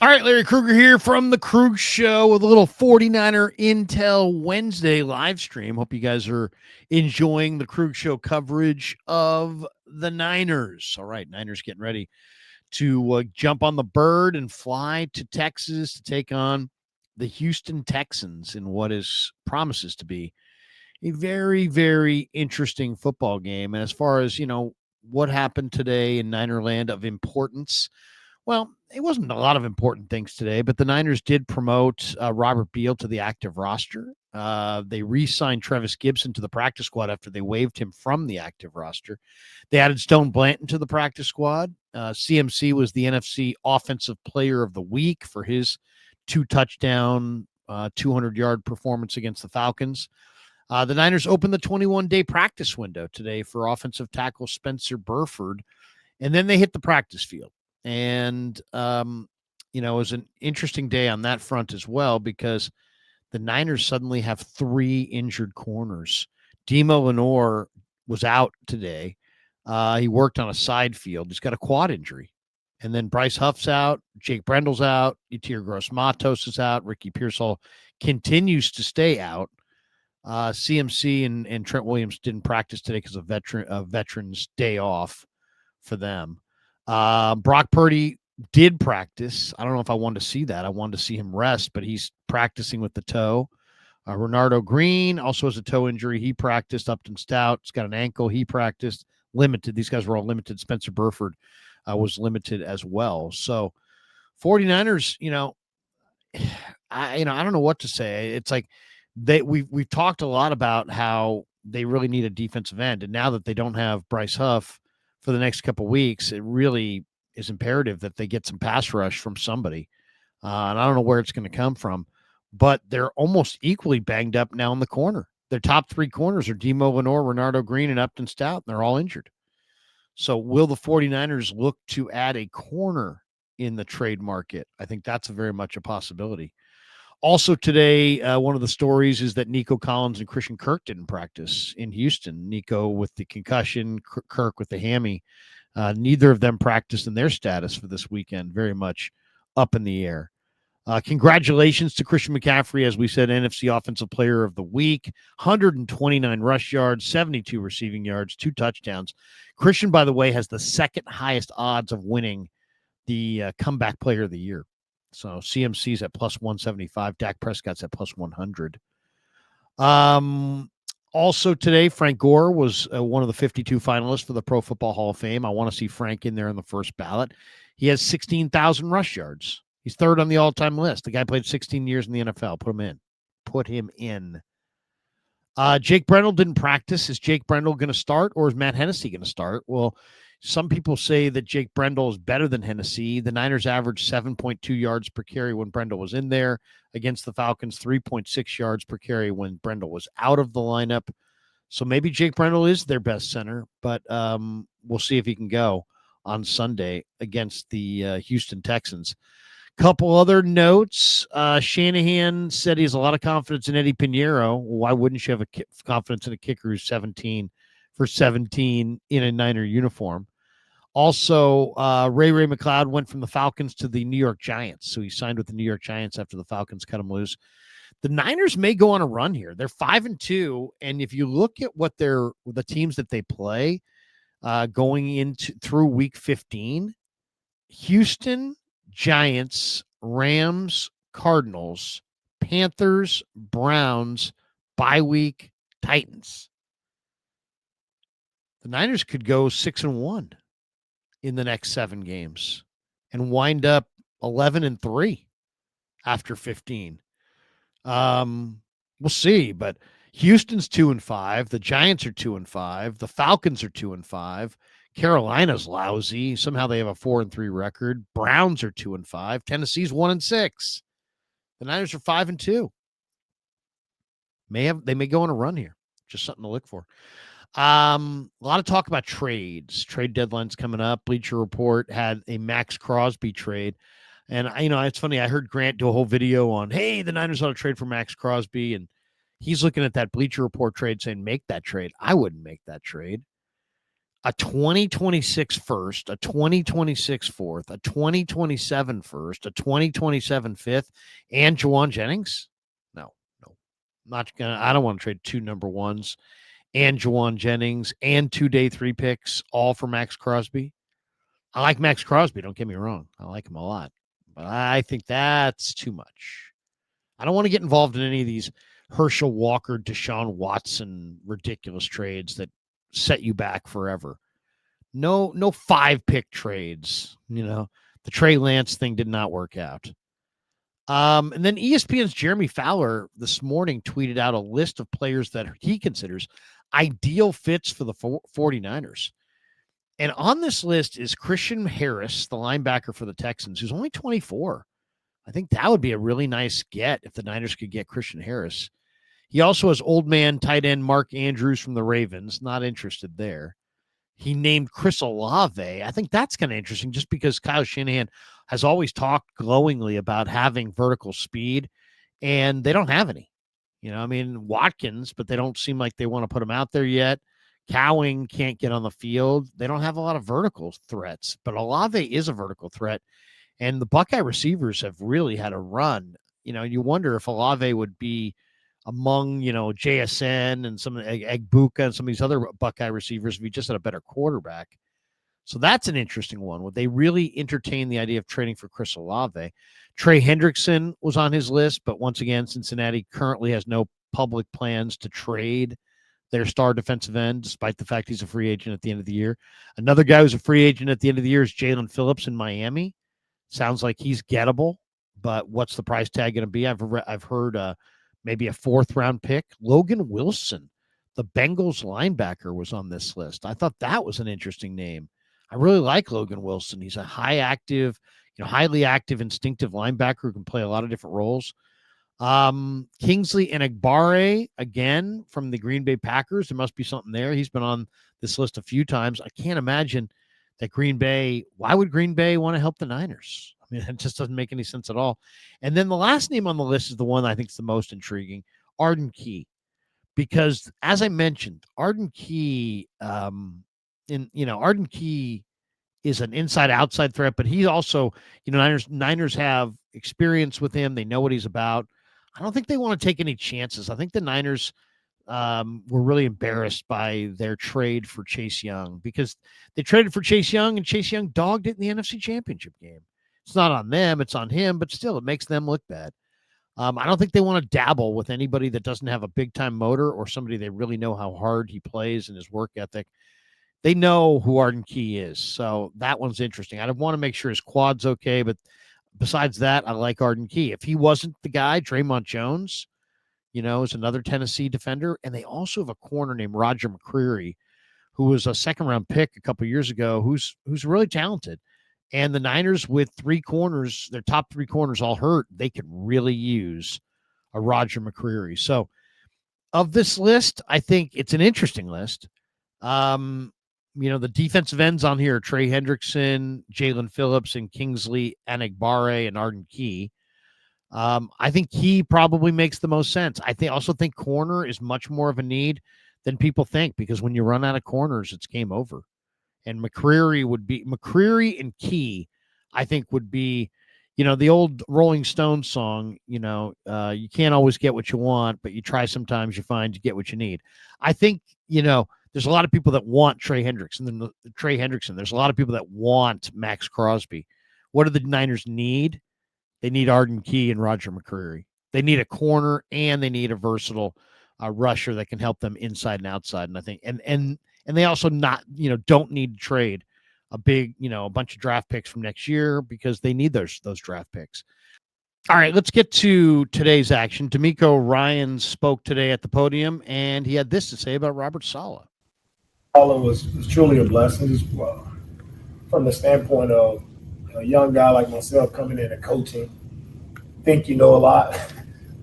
All right, Larry Krueger here from the Krug Show with a little 49er Intel Wednesday live stream. Hope you guys are enjoying the Krug Show coverage of the Niners. All right, Niners getting ready to jump on the bird and fly to Texas to take on the Houston Texans in what is promises to be a very, very interesting football game. And as far as, what happened today in Ninerland of importance, well, it wasn't a lot of important things today, but the Niners did promote Robert Beal to the active roster. They re-signed Trevis Gibson to the practice squad after they waived him from the active roster. They added Stone Blanton to the practice squad. CMC was the NFC Offensive Player of the Week for his 2-touchdown, 200-yard performance against the Falcons. The Niners opened the 21-day practice window today for offensive tackle Spencer Burford, and then they hit the practice field. And, it was an interesting day on that front as well because the Niners suddenly have 3 injured corners. Demo Lenore was out today. He worked on a side field. He's got a quad injury. And then Bryce Huff's out. Jake Brendel's out. Yatir Gross-Matos is out. Ricky Pearsall continues to stay out. CMC and Trent Williams didn't practice today because of Veterans Day off for them. Brock Purdy did practice. I don't know if I wanted to see that. I wanted to see him rest, but he's practicing with the toe. Renardo Green also has a toe injury. He practiced. Upton Stout's got an ankle. He practiced. Limited. These guys were all limited. Spencer Burford was limited as well. So 49ers, I don't know what to say. It's like we've talked a lot about how they really need a defensive end. And now that they don't have Bryce Huff for the next couple of weeks, it really is imperative that they get some pass rush from somebody. And I don't know where it's going to come from, but they're almost equally banged up now in the corner. Their top 3 corners are Demo Lenore, Renardo Green, and Upton Stout, and they're all injured. So will the 49ers look to add a corner in the trade market? I think that's very much a possibility. Also today, one of the stories is that Nico Collins and Christian Kirk didn't practice in Houston. Nico with the concussion, Kirk with the hammy. Neither of them practiced, and their status for this weekend very much up in the air. Congratulations to Christian McCaffrey, as we said, NFC Offensive Player of the Week. 129 rush yards, 72 receiving yards, 2 touchdowns. Christian, by the way, has the second highest odds of winning the Comeback Player of the Year. So CMC's at plus 175. Dak Prescott's at plus 100. Also today, Frank Gore was one of the 52 finalists for the Pro Football Hall of Fame. I want to see Frank in there in the first ballot. He has 16,000 rush yards. He's 3rd on the all-time list. The guy played 16 years in the NFL. Put him in. Jake Brendel didn't practice. Is Jake Brendel going to start, or is Matt Hennessy going to start? Well, some people say that Jake Brendel is better than Hennessy. The Niners averaged 7.2 yards per carry when Brendel was in there. Against the Falcons, 3.6 yards per carry when Brendel was out of the lineup. So maybe Jake Brendel is their best center, but we'll see if he can go on Sunday against the Houston Texans. Couple other notes. Shanahan said he has a lot of confidence in Eddie Pinheiro. Why wouldn't you have confidence in a kicker who's 17 for 17 in a Niner uniform? Also, Ray McLeod went from the Falcons to the New York Giants. So he signed with the New York Giants after the Falcons cut him loose. The Niners may go on a run here. They're 5-2. And if you look at what the teams that they play going through week 15, Houston, Giants, Rams, Cardinals, Panthers, Browns, bye week, Titans. The Niners could go 6-1 in the next 7 games and wind up 11-3 after 15. We'll see, but Houston's 2-5. The Giants are 2-5. The Falcons are 2-5. Carolina's lousy. Somehow they have a 4-3 record. Browns are 2-5. Tennessee's 1-6. The Niners are 5-2. They may go on a run here. Just something to look for. A lot of talk about trades. Trade deadline's coming up. Bleacher Report had a Max Crosby trade. And, it's funny. I heard Grant do a whole video on, hey, the Niners ought to trade for Max Crosby. And he's looking at that Bleacher Report trade saying, make that trade. I wouldn't make that trade. a 2026 first, a 2026 fourth, a 2027 first, a 2027 fifth, and Juwan Jennings? No. Not gonna. I don't want to trade 2 number ones and Juwan Jennings and 2 day 3 picks, all for Max Crosby. I like Max Crosby. Don't get me wrong. I like him a lot, but I think that's too much. I don't want to get involved in any of these Herschel Walker, Deshaun Watson ridiculous trades that set you back forever. No 5-pick trades. The Trey Lance thing did not work out. And then ESPN's Jeremy Fowler this morning tweeted out a list of players that he considers ideal fits for the 49ers. And on this list is Christian Harris, the linebacker for the Texans, who's only 24. I think that would be a really nice get if the Niners could get Christian Harris. He also has old man tight end Mark Andrews from the Ravens. Not interested there. He named Chris Olave. I think that's kind of interesting just because Kyle Shanahan has always talked glowingly about having vertical speed, and they don't have any. Watkins, but they don't seem like they want to put him out there yet. Cowing can't get on the field. They don't have a lot of vertical threats, but Olave is a vertical threat. And the Buckeye receivers have really had a run. You wonder if Olave would be among, JSN and some Egbuka and some of these other Buckeye receivers if he just had a better quarterback. So that's an interesting one. Would they really entertain the idea of trading for Chris Olave? Trey Hendrickson was on his list, but once again, Cincinnati currently has no public plans to trade their star defensive end, despite the fact he's a free agent at the end of the year. Another guy who's a free agent at the end of the year is Jalen Phillips in Miami. Sounds like he's gettable, but what's the price tag going to be? I've heard maybe a 4th-round pick. Logan Wilson, the Bengals linebacker, was on this list. I thought that was an interesting name. I really like Logan Wilson. He's a highly active, instinctive linebacker who can play a lot of different roles. Kingsley Enagbare, again, from the Green Bay Packers. There must be something there. He's been on this list a few times. I can't imagine that why would Green Bay want to help the Niners? I mean, it just doesn't make any sense at all. And then the last name on the list is the one I think is the most intriguing, Arden Key. Because as I mentioned, Arden Key, Arden Key is an inside-outside threat, but he also, Niners have experience with him. They know what he's about. I don't think they want to take any chances. I think the Niners were really embarrassed by their trade for Chase Young because they traded for Chase Young and Chase Young dogged it in the NFC Championship game. It's not on them, it's on him, but still it makes them look bad. I don't think they want to dabble with anybody that doesn't have a big-time motor or somebody they really know how hard he plays and his work ethic. They know who Arden Key is, so that one's interesting. I want to make sure his quad's okay, but besides that, I like Arden Key. If he wasn't the guy, Draymond Jones, is another Tennessee defender. And they also have a corner named Roger McCreary, who was a 2nd-round pick a couple years ago, who's really talented. And the Niners, with 3 corners, their top 3 corners all hurt, they could really use a Roger McCreary. So of this list, I think it's an interesting list. The defensive ends on here are Trey Hendrickson, Jalen Phillips, and Kingsley Enagbare and Arden Key. I think Key probably makes the most sense. I also think corner is much more of a need than people think because when you run out of corners, it's game over. And McCreary and Key, I think would be, the old Rolling Stones song, you can't always get what you want, but you try sometimes, you find you get what you need. I think, there's a lot of people that want Trey Hendrickson. There's a lot of people that want Max Crosby. What do the Niners need? They need Arden Key and Roger McCreary. They need a corner and they need a versatile rusher that can help them inside and outside. And I think, and they also don't need to trade a bunch of draft picks from next year because they need those draft picks. All right, let's get to today's action. DeMeco Ryans spoke today at the podium, and he had this to say about Robert Saleh. Saleh was truly a blessing from the standpoint of a young guy like myself coming in and coaching. Think you know a lot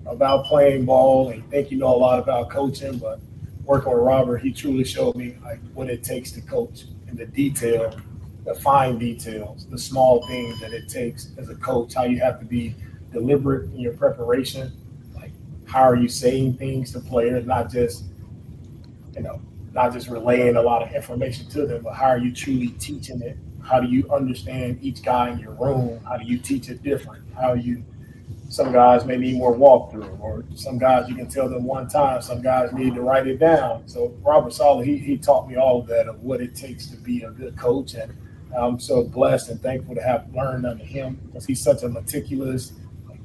about playing ball and think you know a lot about coaching, but working with Robert, he truly showed me what it takes to coach and the detail, the fine details, the small things that it takes as a coach, how you have to be deliberate in your preparation. How are you saying things to players, not just, not just relaying a lot of information to them, but how are you truly teaching it? How do you understand each guy in your room? How do you teach it different? How you Some guys may need more walkthrough, or some guys you can tell them one time. Some guys need to write it down. So Robert Saleh, he taught me all of that of what it takes to be a good coach, and I'm so blessed and thankful to have learned under him because he's such a meticulous,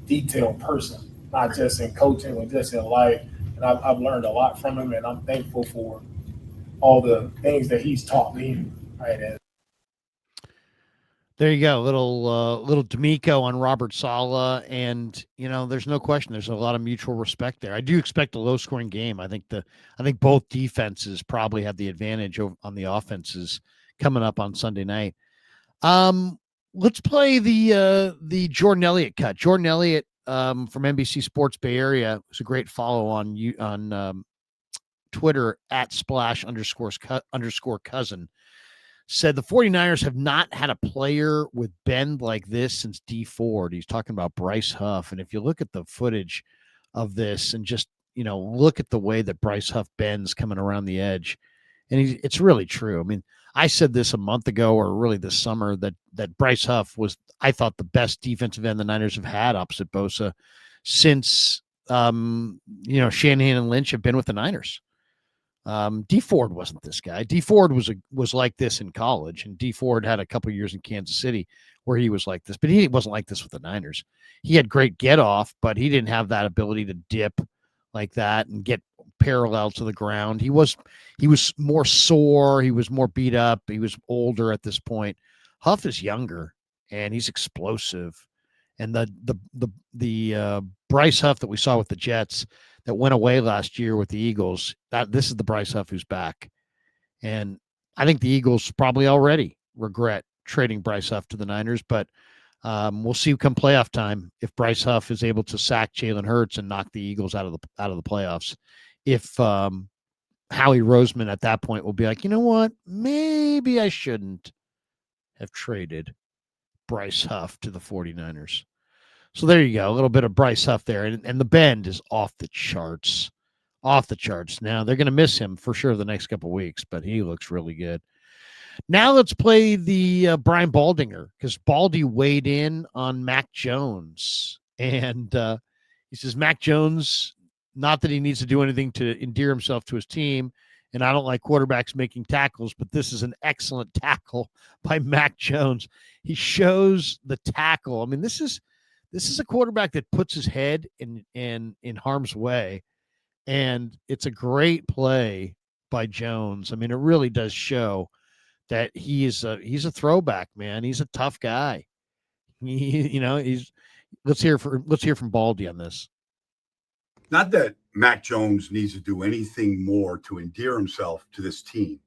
detailed person, not just in coaching but just in life. And I've learned a lot from him, and I'm thankful for all the things that he's taught me. Right, and There you go, little DeMeco on Robert Saleh, and there's no question. There's a lot of mutual respect there. I do expect a low-scoring game. I think both defenses probably have the advantage on the offenses coming up on Sunday night. Let's play the Jordan Elliott cut. Jordan Elliott from NBC Sports Bay Area was a great follow on Twitter at @splash_cousin. Said the 49ers have not had a player with bend like this since D Ford. He's talking about Bryce Huff. And if you look at the footage of this and just, look at the way that Bryce Huff bends coming around the edge, and it's really true. I mean, I said this a month ago or really this summer that Bryce Huff was, I thought, the best defensive end the Niners have had opposite Bosa since, Shanahan and Lynch have been with the Niners. D Ford wasn't this guy. D Ford was like this in college, and D Ford had a couple years in Kansas City where he was like this, but he wasn't like this with the Niners. He had great get off, but he didn't have that ability to dip like that and get parallel to the ground. He was more sore. He was more beat up. He was older at this point. Huff is younger and he's explosive. And the Bryce Huff that we saw with the Jets that went away last year with the Eagles, this is the Bryce Huff who's back. And I think the Eagles probably already regret trading Bryce Huff to the Niners, but we'll see come playoff time if Bryce Huff is able to sack Jalen Hurts and knock the Eagles out of the playoffs. If Howie Roseman at that point will be like, you know what, maybe I shouldn't have traded Bryce Huff to the 49ers. So there you go. A little bit of Bryce Huff there. And the bend is off the charts. Off the charts. Now, they're going to miss him for sure the next couple of weeks, but he looks really good. Now let's play the Brian Baldinger, because Baldy weighed in on Mac Jones. And he says, Mac Jones, not that he needs to do anything to endear himself to his team, and I don't like quarterbacks making tackles, but this is an excellent tackle by Mac Jones. He shows the tackle. I mean, this is a quarterback that puts his head in harm's way, and it's a great play by Jones. I mean, it really does show that he's a throwback, man. He's a tough guy. Let's hear from Baldy on this. Not that Mac Jones needs to do anything more to endear himself to this team,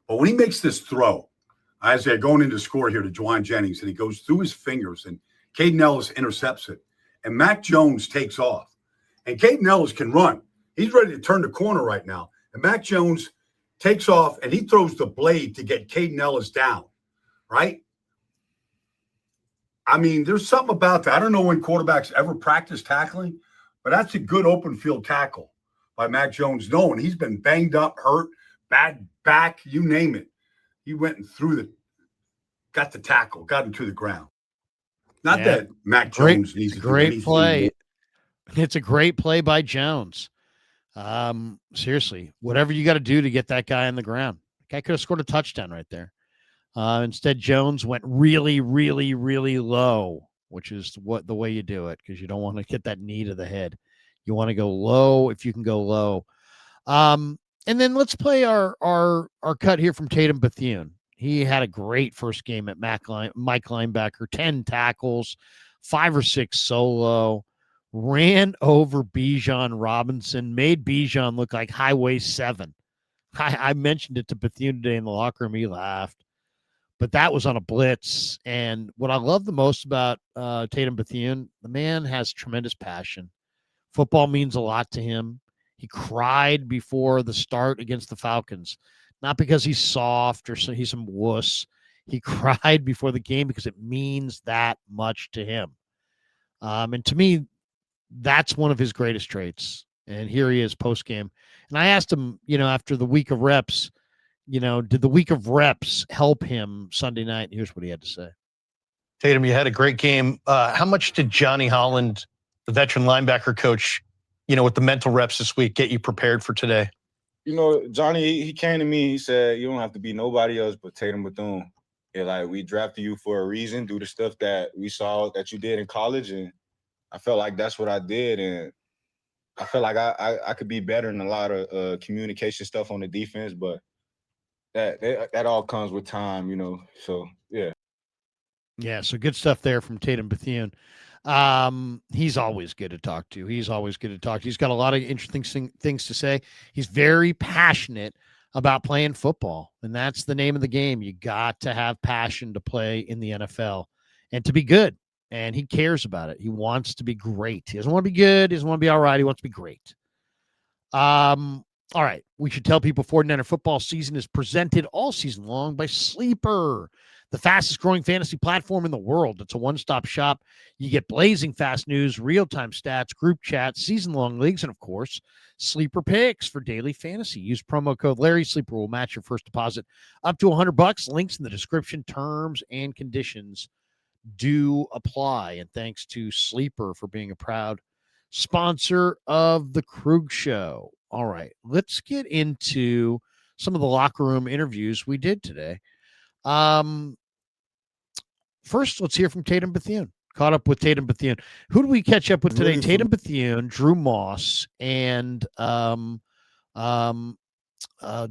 but when he makes this throw, as they're going into score here to Juwan Jennings, and he goes through his fingers, and Caden Ellis intercepts it, and Mac Jones takes off. And Caden Ellis can run. He's ready to turn the corner right now. And Mac Jones takes off, and he throws the blade to get Caden Ellis down, right? I mean, there's something about that. I don't know when quarterbacks ever practice tackling, but that's a good open field tackle by Mac Jones, knowing he's been banged up, hurt, bad back, you name it. He went and got the tackle, got him to the ground. Not that Mac Jones needs to do anything. Play. It's a great play by Jones. Seriously, whatever you got to do to get that guy on the ground. The guy could have scored a touchdown right there. Instead, Jones went really, really, really low, which is the way you do it, because you don't want to get that knee to the head. You want to go low if you can go low. And then let's play our cut here from Tatum Bethune. He had a great first game at Mike linebacker, 10 tackles, 5 or 6 solo, ran over Bijan Robinson, made Bijan look like Highway 7. I mentioned it to Bethune today in the locker room. He laughed. But that was on a blitz. And what I love the most about Tatum Bethune, the man has tremendous passion. Football means a lot to him. He cried before the start against the Falcons. Not because he's soft or he's some wuss. He cried before the game because it means that much to him. And to me, that's one of his greatest traits. And here he is post game. And I asked him, after the week of reps, did the week of reps help him Sunday night? And here's what he had to say. Tatum, you had a great game. How much did Johnny Holland, the veteran linebacker coach, with the mental reps this week, get you prepared for today? Johnny, he came to me. He said, "You don't have to be nobody else but Tatum Bethune. We drafted you for a reason. Do the stuff that we saw that you did in college." And I felt like that's what I did. And I felt like I could be better in a lot of communication stuff on the defense. But that all comes with time, So, yeah. Yeah, so good stuff there from Tatum Bethune. He's always good to talk to. He's got a lot of interesting things to say. He's very passionate about playing football, and that's the name of the game. You got to have passion to play in the NFL and to be good, and he cares about it. He wants to be great. He doesn't want to be good. He doesn't want to be all right. He wants to be great. All right, we should tell people 49er football season is presented all season long by Sleeper, the fastest growing fantasy platform in the world. It's a one-stop shop. You get blazing fast news, real-time stats, group chats, season-long leagues, and, of course, Sleeper picks for daily fantasy. Use promo code Larry. Sleeper will match your first deposit up to $100. Links in the description. Terms and conditions do apply. And thanks to Sleeper for being a proud sponsor of the Krug Show. All right, let's get into some of the locker room interviews we did today. First, let's hear from Tatum Bethune. Caught up with Tatum Bethune. Who did we catch up with today? Really Tatum Bethune, Drew Moss, and Derell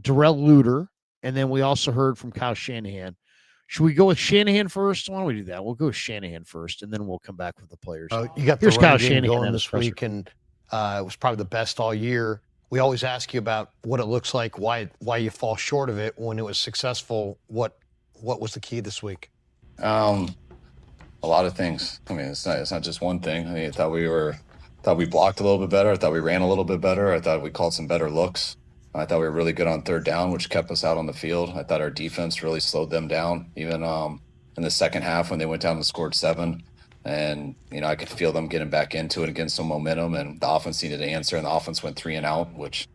Lutter. And then we also heard from Kyle Shanahan. Should we go with Shanahan first? Why don't we do that? We'll go with Shanahan first, and then we'll come back with the players. You got Here's the Kyle run game Shanahan going this week, and it was probably the best all year. We always ask you about what it looks like, why you fall short of it when it was successful. What was the key this week? A lot of things. I mean, it's not just one thing. I mean, I thought we blocked a little bit better. I thought we ran a little bit better. I thought we called some better looks. I thought we were really good on third down, which kept us out on the field. I thought our defense really slowed them down, even in the second half when they went down and scored 7. And, I could feel them getting back into it and getting some momentum, and the offense needed to answer, and the offense went 3 and out, which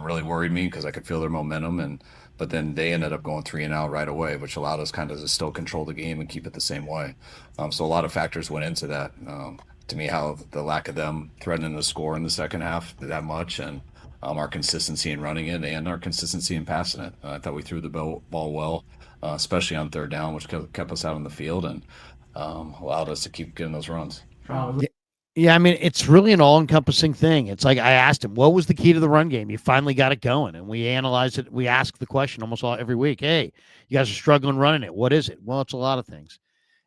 really worried me because I could feel their momentum. But then they ended up going 3 and out right away, which allowed us kind of to still control the game and keep it the same way. So a lot of factors went into that. To me, how the lack of them threatening to score in the second half that much, and our consistency in running it and our consistency in passing it. I thought we threw the ball well, especially on third down, which kept us out on the field and allowed us to keep getting those runs. Yeah, I mean, it's really an all-encompassing thing. It's like I asked him, what was the key to the run game? You finally got it going, and we analyzed it. We ask the question almost every week, hey, you guys are struggling running it. What is it? Well, it's a lot of things.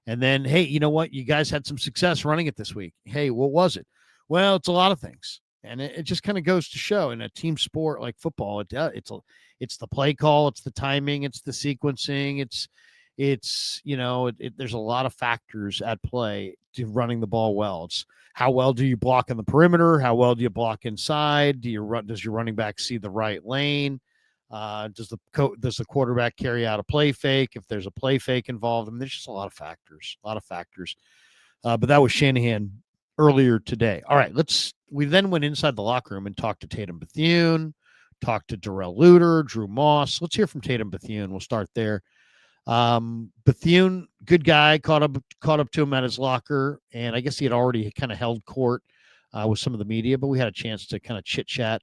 And then, hey, you know what? You guys had some success running it this week. Hey, what was it? Well, it's a lot of things. And it just kind of goes to show in a team sport like football, it's the play call, it's the timing, it's the sequencing, there's a lot of factors at play to running the ball well. It's how well do you block on the perimeter? How well do you block inside? Does your running back see the right lane? Does the quarterback carry out a play fake? If there's a play fake involved, I mean, there's just a lot of factors. But that was Shanahan earlier today. All right, we then went inside the locker room and talked to Tatum Bethune, talked to Derell Lutter, Drew Moss. Let's hear from Tatum Bethune. We'll start there. Bethune, good guy, caught up to him at his locker, and I guess he had already kind of held court with some of the media, but we had a chance to kind of chit-chat.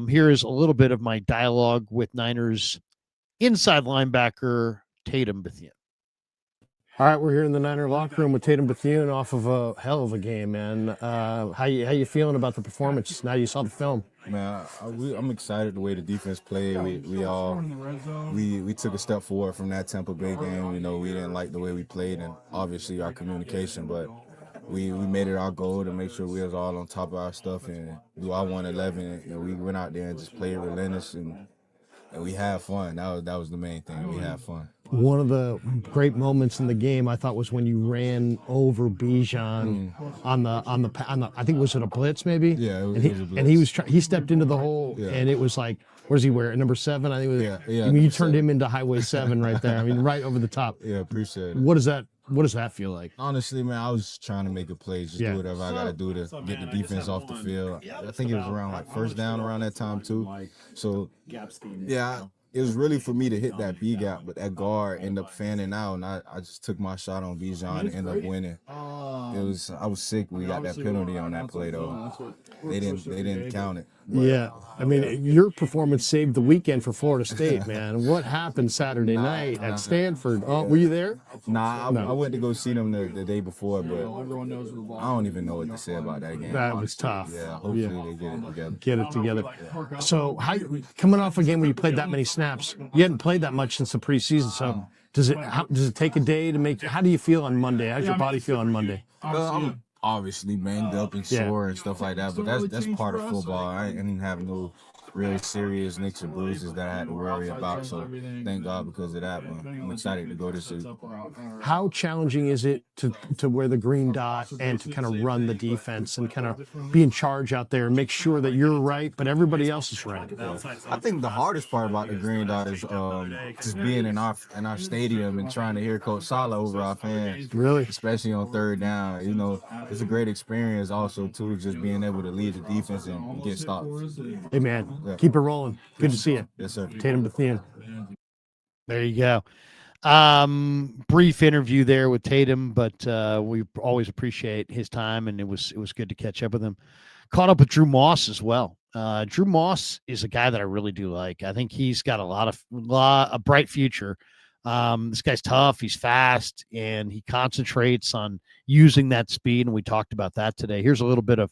Here is a little bit of my dialogue with Niners inside linebacker Tatum Bethune. All right, we're here in the Niner locker room with Tatum Bethune off of a hell of a game, man. How you feeling about the performance now you saw the film? Man, I'm excited the way the defense played. We took a step forward from that Tampa Bay game. We didn't like the way we played and obviously our communication, but we made it our goal to make sure we was all on top of our stuff and do our 111. We went out there and just played relentless and we had fun. That was the main thing. We had fun. One of the great moments in the game I thought was when you ran over Bijan on the I think was it a blitz maybe? Yeah, it was a blitz. And he stepped into the hole and it was like, where does he wear? Number 7, I think it was. Yeah. I mean, you turned him into Highway 7 right there. I mean, right over the top. Yeah, appreciate it. What does that What does that feel like? Honestly, man, I was trying to make a play, just do whatever I got to do to get the defense off the field. I think it was around like first down around that time too. So, yeah, it was really for me to hit that B gap, but that guard ended up fanning out, and I just took my shot on Bijan and ended up winning. I was sick. We got that penalty on that play though. They didn't count it. But, yeah, I mean, your performance saved the weekend for Florida State, man. What happened Saturday night at Stanford? Oh, were you there? Nah, I went to go see them the day before, but I don't even know what to say about that game. That was tough. Yeah, hopefully they get it together. Get it together. So, coming off a game where you played that many snaps, you hadn't played that much since the preseason. So, does it take a day to make? How do you feel on Monday? How's your body feel on Monday? I'm obviously banged up and sore and stuff like that, but that's part of football. I didn't have no real serious nicks or bruises that I had to worry about. So thank God because of that. I'm excited to go this week. How challenging is it to wear the green dot and to kind of run the defense and kind of be in charge out there and make sure that you're right, but everybody else is right? I think the hardest part about the green dot is just being in our stadium and trying to hear Coach Saleh over our fans. Really? Especially on third down. You know, it's a great experience also too, just being able to lead the defense and get stops. Hey man, keep it rolling. Good to see you. Yes, sir. Tatum Bethune. There you go. Brief interview there with Tatum, but we always appreciate his time, and it was good to catch up with him. Caught up with Drew Moss as well. Drew Moss is a guy that I really do like. I think he's got a bright future. This guy's tough, he's fast, and he concentrates on using that speed, and we talked about that today. Here's a little bit of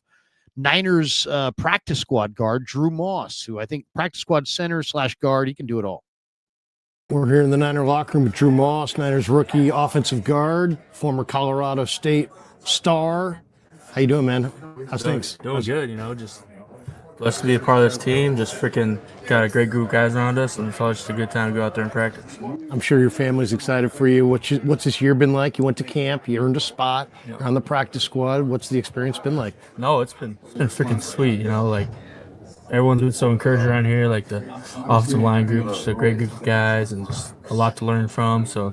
Niners practice squad guard Drew Moss, who I think practice squad center / guard, he can do it all. We're here in the Niner locker room with Drew Moss, Niners rookie offensive guard, former Colorado State star. How you doing, man? How's things? Doing good, just blessed to be a part of this team. Just freaking got a great group of guys around us, and it's always just a good time to go out there and practice. I'm sure your family's excited for you. What's this year been like? You went to camp, you earned a spot, you're on the practice squad. What's the experience been like? No, it's been freaking sweet, like everyone's been so encouraged around here, like the offensive line group, just a great group of guys and just a lot to learn from. So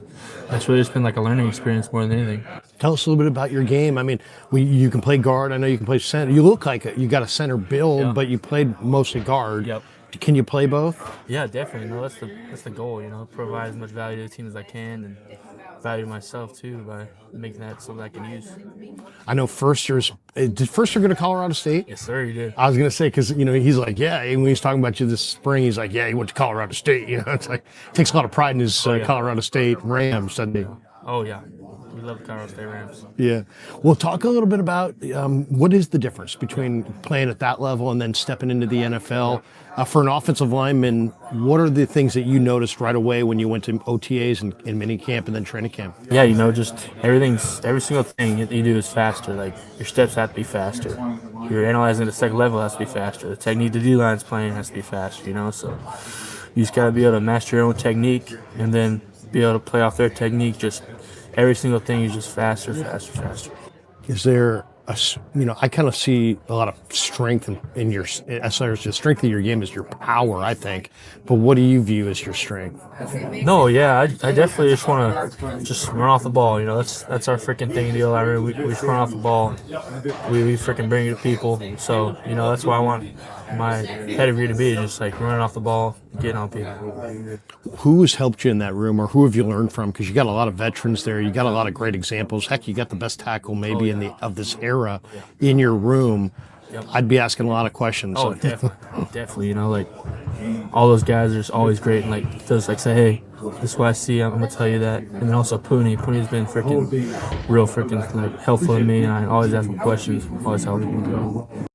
it's really just been like a learning experience more than anything. Tell us a little bit about your game. I mean, you can play guard. I know you can play center. You look like you got a center build, but you played mostly guard. Yep. Can you play both? Yeah, definitely. That's the goal. Provide as much value to the team as I can, and value myself too by making that something I can use. I know did first year go to Colorado State? Yes, sir, you did. I was gonna say because he's like, yeah. When he's talking about you this spring, he's like, yeah, he went to Colorado State. It's like takes a lot of pride in his Colorado State Rams, doesn't he? Oh yeah. We love the Colorado State Rams. Yeah. Well, talk a little bit about what is the difference between playing at that level and then stepping into the NFL. For an offensive lineman, what are the things that you noticed right away when you went to OTAs and minicamp and then training camp? Yeah, just every single thing you do is faster. Like your steps have to be faster. You're analyzing the second level has to be faster. The technique the D-line's playing has to be faster, So you just got to be able to master your own technique and then be able to play off their technique. Just every single thing is just faster. Is there I kind of see a lot of strength in your, as far as the strength of your game is your power, I think. But what do you view as your strength? No, yeah, I definitely just want to just run off the ball. That's our freaking thing, deal. We just run off the ball. We freaking bring it to people. So that's why I want my pedigree to be, just like running off the ball, getting on people. Who has helped you in that room, or who have you learned from? Because you got a lot of veterans there. You got a lot of great examples. Heck, you got the best tackle maybe of this era in your room. Yep. I'd be asking a lot of questions. Oh, definitely. Like all those guys are always great, and like just like say, hey, this is what I see. I'm gonna tell you that. And then also Pooney's been real freaking helpful to me, and I always ask him questions, always helping me.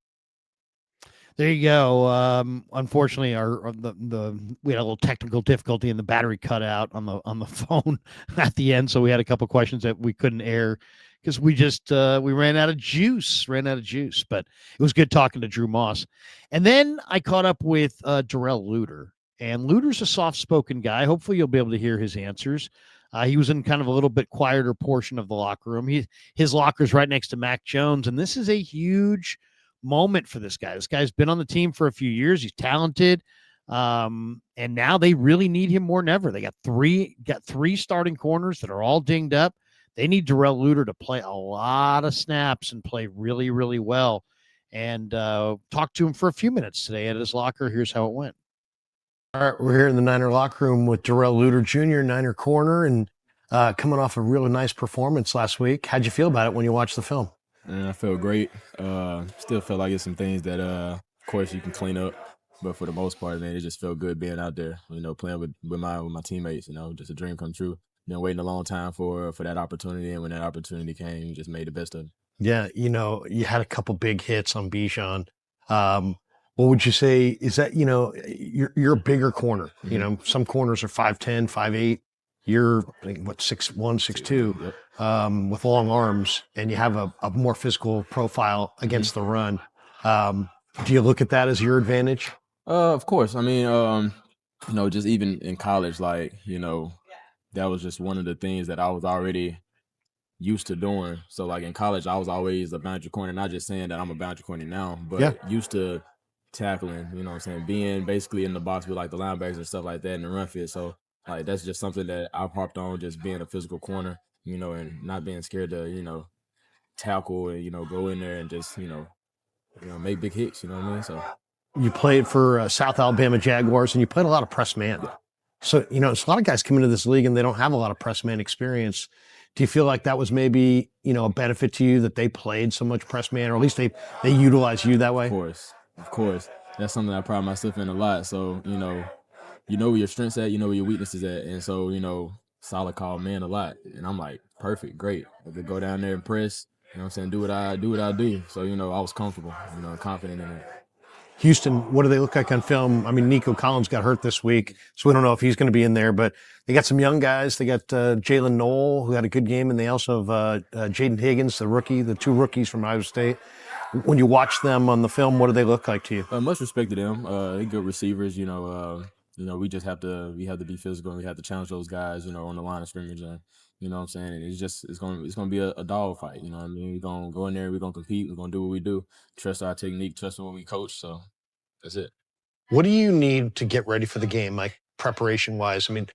There you go. Unfortunately, we had a little technical difficulty and the battery cut out on the phone at the end, so we had a couple questions that we couldn't air because we just we ran out of juice. But it was good talking to Drew Moss, and then I caught up with Derell Lutter, and Lutter's a soft-spoken guy. Hopefully, you'll be able to hear his answers. He was in kind of a little bit quieter portion of the locker room. His locker's right next to Mac Jones, and this is a huge moment for this guy. This guy's been on the team for a few years. He's talented. And now they really need him more than ever. They got three starting corners that are all dinged up. they need Derell Lutter to play a lot of snaps and play really, really well. And talked to him for a few minutes today at his locker. Here's how it went. All right, we're here in the Niner locker room with Derell Lutter Jr., Niner corner, and coming off a really nice performance last week. How'd you feel about it when you watched the film? And I felt great. Still felt like it's some things that, of course, you can clean up. But for the most part, man, it just felt good being out there, playing with my teammates, just a dream come true. Waiting a long time for that opportunity, and when that opportunity came, you just made the best of it. Yeah, you had a couple big hits on Bijan. What would you say is that, you're a bigger corner. Mm-hmm. Some corners are 5'10", 5'8". You're, I think, what, 6'1", 6'2", Yep. with long arms, and you have a more physical profile against the run. Do you look at that as your advantage? Of course. I mean, just even in college, that was just one of the things that I was already used to doing. So, in college, I was always a boundary corner, not just saying that I'm a boundary corner now, but used to tackling, being basically in the box with, the linebackers and stuff like that in the run fit. So, that's just something that I've harped on, just being a physical corner, and not being scared to, tackle and, go in there and just, make big hits, you know what I mean? So you played for South Alabama Jaguars, and you played a lot of press man. Yeah. So, it's a lot of guys come into this league and they don't have a lot of press man experience. Do you feel like that was maybe, a benefit to you that they played so much press man, or at least they utilize you that way? Of course. That's something I pride myself in a lot. So, where your strengths at, where your weaknesses at. And so, Saleh called man a lot. And I'm like, perfect, great. I could go down there and press, do what I do. So, I was comfortable, confident in it. Houston, what do they look like on film? I mean, Nico Collins got hurt this week, so we don't know if he's going to be in there, but they got some young guys. They got Jalen Knoll, who had a good game, and they also have Jaden Higgins, the rookie, the two rookies from Iowa State. When you watch them on the film, what do they look like to you? Much respect to them. They're good receivers. We just have to be physical, and we have to challenge those guys, on the line of scrimmage. And you know what I'm saying? And it's gonna be a dog fight. You know what I mean? We're gonna go in there, we're gonna compete, we're gonna do what we do, trust our technique, trust what we coach. So that's it. What do you need to get ready for the game, like preparation wise? I mean,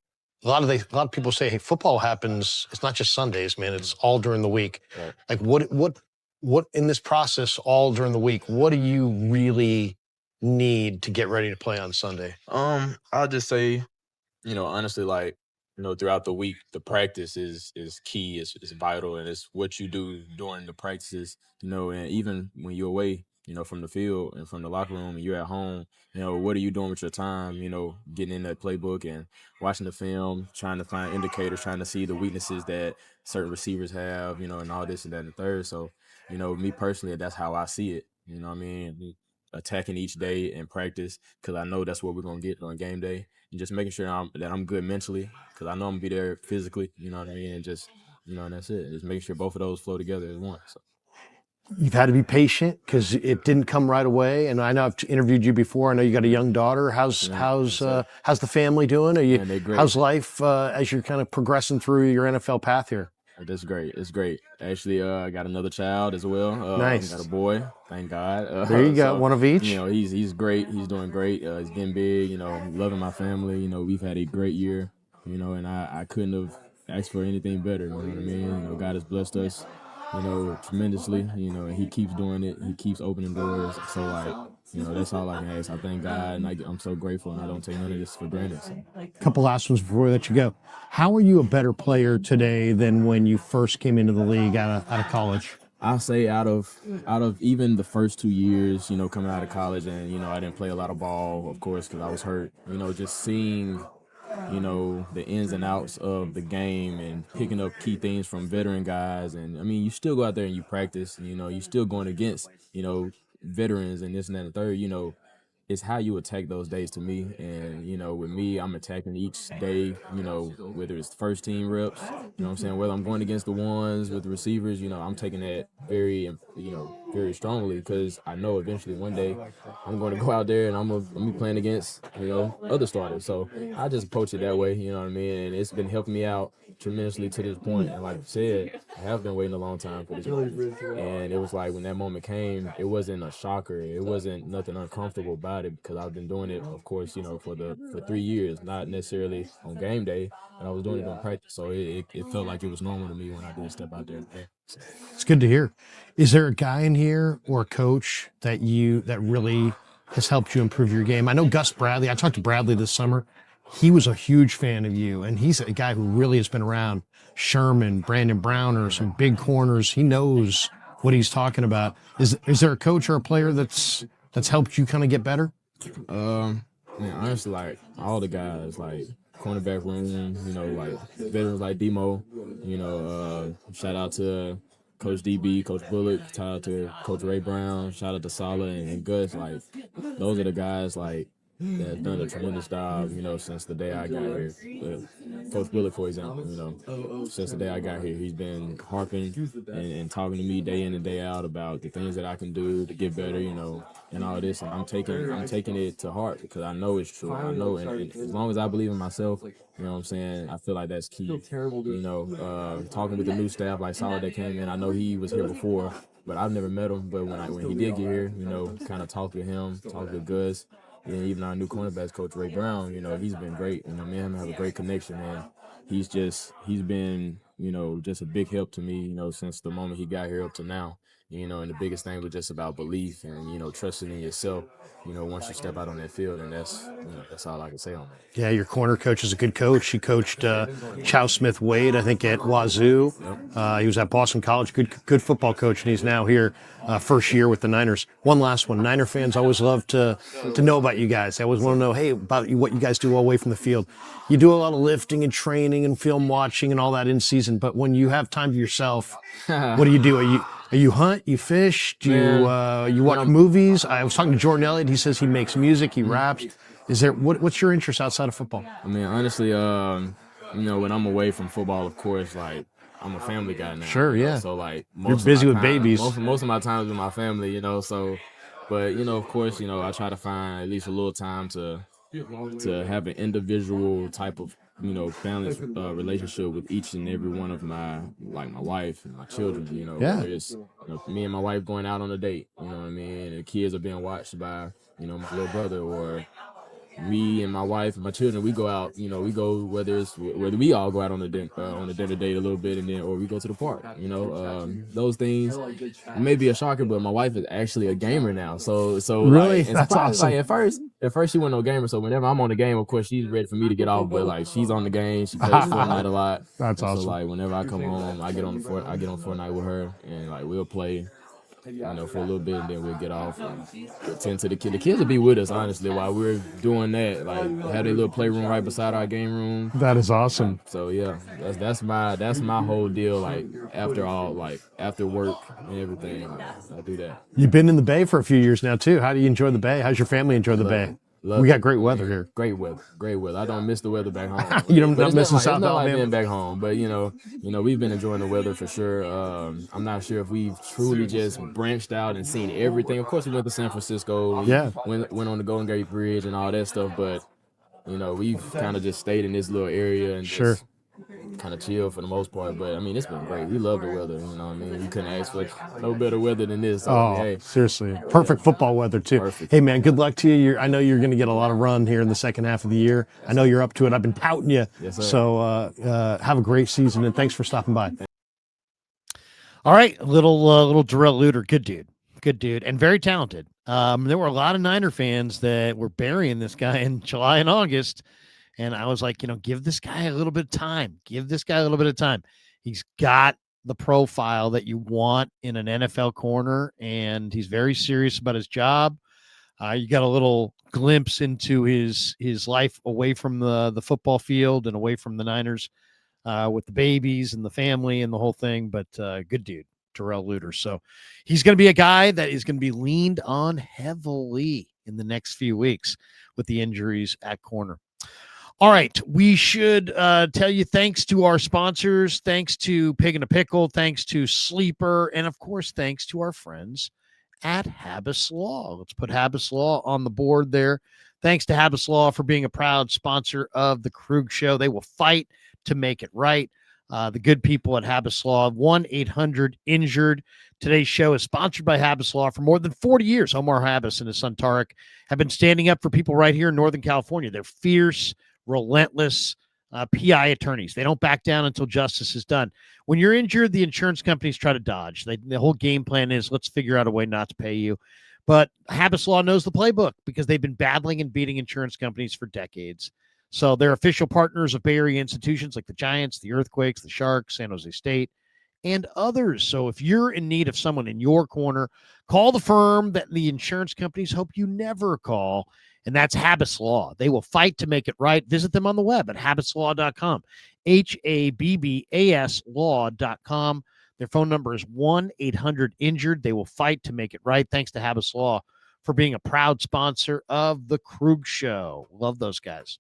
a lot of people say, hey, football happens. It's not just Sundays, man. It's all during the week. Right. Like what in this process all during the week? What do you really need to get ready to play on Sunday? I'll just say, honestly, throughout the week, the practice is key, is vital, and it's what you do during the practices, and even when you're away, from the field and from the locker room and you're at home, what are you doing with your time, getting in that playbook and watching the film, trying to find indicators, trying to see the weaknesses that certain receivers have, and all this and that and the third. So, me personally, that's how I see it. You know what I mean? Attacking each day in practice, because I know that's what we're going to get on game day. And just making sure that I'm good mentally, because I know I'm going to be there physically, you know what I mean? And just, and that's it. Just making sure both of those flow together as one. So. You've had to be patient because it didn't come right away. And I know I've interviewed you before. I know you got a young daughter. How's the family doing? They're great. How's life as you're kind of progressing through your NFL path here? That's great. It's great. Actually, I got another child as well. Nice. Got a boy. Thank God. There you go. So, one of each. He's great. He's doing great. He's getting big. Loving my family. We've had a great year. And I couldn't have asked for anything better. You know what I mean? God has blessed us, tremendously. And He keeps doing it. He keeps opening doors. So that's all I can ask. I thank God, and I'm so grateful, and I don't take none of this for granted. So. Couple last ones before we let you go. How are you a better player today than when you first came into the league out of college? I'll say out of even the first 2 years, coming out of college, and I didn't play a lot of ball, of course, because I was hurt. Just seeing, the ins and outs of the game and picking up key things from veteran guys, and I mean, you still go out there and you practice, and you're still going against, veterans and this and that and the third. It's how you attack those days to me. And, with me, I'm attacking each day, whether it's first team reps, what I'm saying, whether I'm going against the ones with the receivers, I'm taking that very, very strongly because I know eventually one day I'm going to go out there and I'm going to be playing against, other starters. So I just approach it that way, you know what I mean? And it's been helping me out tremendously to this point. And like you said, I have been waiting a long time for this moment. And it was like when that moment came, it wasn't a shocker. It wasn't nothing uncomfortable about it because I've been doing it, of course, for 3 years, not necessarily on game day, but I was doing it on practice. So it felt like it was normal to me when I did step out there. It's good to hear. Is there a guy in here or a coach that really has helped you improve your game? I know Gus Bradley. I talked to Bradley this summer. He was a huge fan of you, and he's a guy who really has been around Sherman, Brandon Browner, some big corners. He knows what he's talking about. Is there a coach or a player that's helped you kind of get better? Man, honestly, like all the guys, like cornerback room, like veterans like DeMeco, shout out to Coach DB, Coach Bullock, shout out to Coach Ray Brown, shout out to Saleh and Gus. Like those are the guys like that have done a tremendous job, since the day I got here. Coach Bullock, for example, since the day I got here, he's been harping and talking to me day in and day out about the things that I can do to get better, and all this. And I'm taking it to heart because I know it's true. I know, and as long as I believe in myself, you know what I'm saying, I feel like that's key. Talking with the new staff like Saleh that came in, I know he was here before, but I've never met him. But when he did get here, kind of talked with him, talked with Gus. And even our new cornerbacks coach, Ray Brown, he's been great. Me and him have a great connection, and he's been, just a big help to me, since the moment he got here up to now. And the biggest thing was just about belief and, trusting in yourself, once you step out on that field. And that's all I can say on that. Yeah, your corner coach is a good coach. He coached Chow Smith Wade, I think, at Wazoo. He was at Boston College, good football coach, and he's now here first year with the Niners. One last one. Niner fans always love to know about you guys. They always want to know, hey, about what you guys do away from the field. You do a lot of lifting and training and film watching and all that in season, but when you have time to yourself, what do you do? You hunt? You fish? Do you watch movies? I was talking to Jordan Elliott. He says he makes music. He raps. Is there what's your interest outside of football? I mean, honestly, when I'm away from football, of course, like I'm a family guy now. Sure, yeah. So like you're busy with babies. Most of my time is with my family, So, but of course, I try to find at least a little time to have an individual type of family relationship with each and every one of my wife and my children. Whether it's me and my wife going out on a date, you know what I mean, and the kids are being watched by my little brother, or me and my wife and my children, we go out, we go whether we all go out on a dinner date a little bit, and then or we go to the park, those things may be a shocker, but my wife is actually a gamer now, so really, like, that's awesome. Like, at first she wasn't no gamer, so whenever I'm on the game, of course she's ready for me to get off, but like she's on the game, she plays Fortnite a lot. That's awesome. So like whenever I come home, I get on Fortnite with her, and like we'll play for a little bit, and then we'll get off and attend to the kids. The kids will be with us, honestly, while we're doing that. Like, have a little playroom right beside our game room. That is awesome. So yeah, that's my whole deal. Like after work and everything, I do that. You've been in the Bay for a few years now too. How do you enjoy the Bay? How's your family enjoy the Bay? We got great weather here. Great weather. I don't miss the weather back home. You don't miss South Alabama. Like being back home, but we've been enjoying the weather for sure. I'm not sure if we've truly just branched out and seen everything. Of course, we went to San Francisco. Went on the Golden Gate Bridge and all that stuff, but we've kind of just stayed in this little area and just kind of chill for the most part. But I mean, it's been great. We love the weather. You couldn't ask for no better weather than this. So, seriously, perfect football weather too. Perfect. Hey man, good luck to you. I know you're going to get a lot of run here in the second half of the year. I know you're up to it. I've been touting you. Yes, sir. So have a great season, and thanks for stopping by. All right, little Derell Lutter, good dude, and very talented. There were a lot of Niner fans that were burying this guy in July and August. And I was like, give this guy a little bit of time. He's got the profile that you want in an NFL corner, and he's very serious about his job. You got a little glimpse into his life away from the football field and away from the Niners with the babies and the family and the whole thing. But good dude, Derell Lutter. So he's going to be a guy that is going to be leaned on heavily in the next few weeks with the injuries at corner. All right. We should tell you thanks to our sponsors. Thanks to Pig and a Pickle. Thanks to Sleeper. And, of course, thanks to our friends at Habbas Law. Let's put Habbas Law on the board there. Thanks to Habbas Law for being a proud sponsor of the Krug Show. They will fight to make it right. The good people at Habbas Law, 1-800-INJURED. Today's show is sponsored by Habbas Law. For more than 40 years, Omar Habbas and his son Tarek have been standing up for people right here in Northern California. They're fierce, relentless PI attorneys. They don't back down until justice is done. When you're injured, the insurance companies try to dodge. The whole game plan is let's figure out a way not to pay you. But Habbas Law knows the playbook because they've been battling and beating insurance companies for decades. So they're official partners of Bay Area institutions like the Giants, the Earthquakes, the Sharks, San Jose State, and others. So if you're in need of someone in your corner, call the firm that the insurance companies hope you never call, and that's Habbas Law. They will fight to make it right. Visit them on the web at habbaslaw.com, HABBAS law.com. Their phone number is 1-800-INJURED. They will fight to make it right. Thanks to Habbas Law for being a proud sponsor of the Krug Show. Love those guys.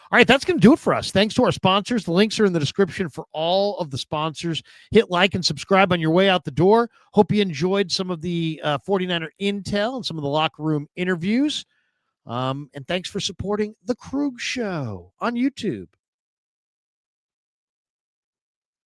All right, that's going to do it for us. Thanks to our sponsors. The links are in the description for all of the sponsors. Hit like and subscribe on your way out the door. Hope you enjoyed some of the 49er intel and some of the locker room interviews. And thanks for supporting the Krug Show on YouTube.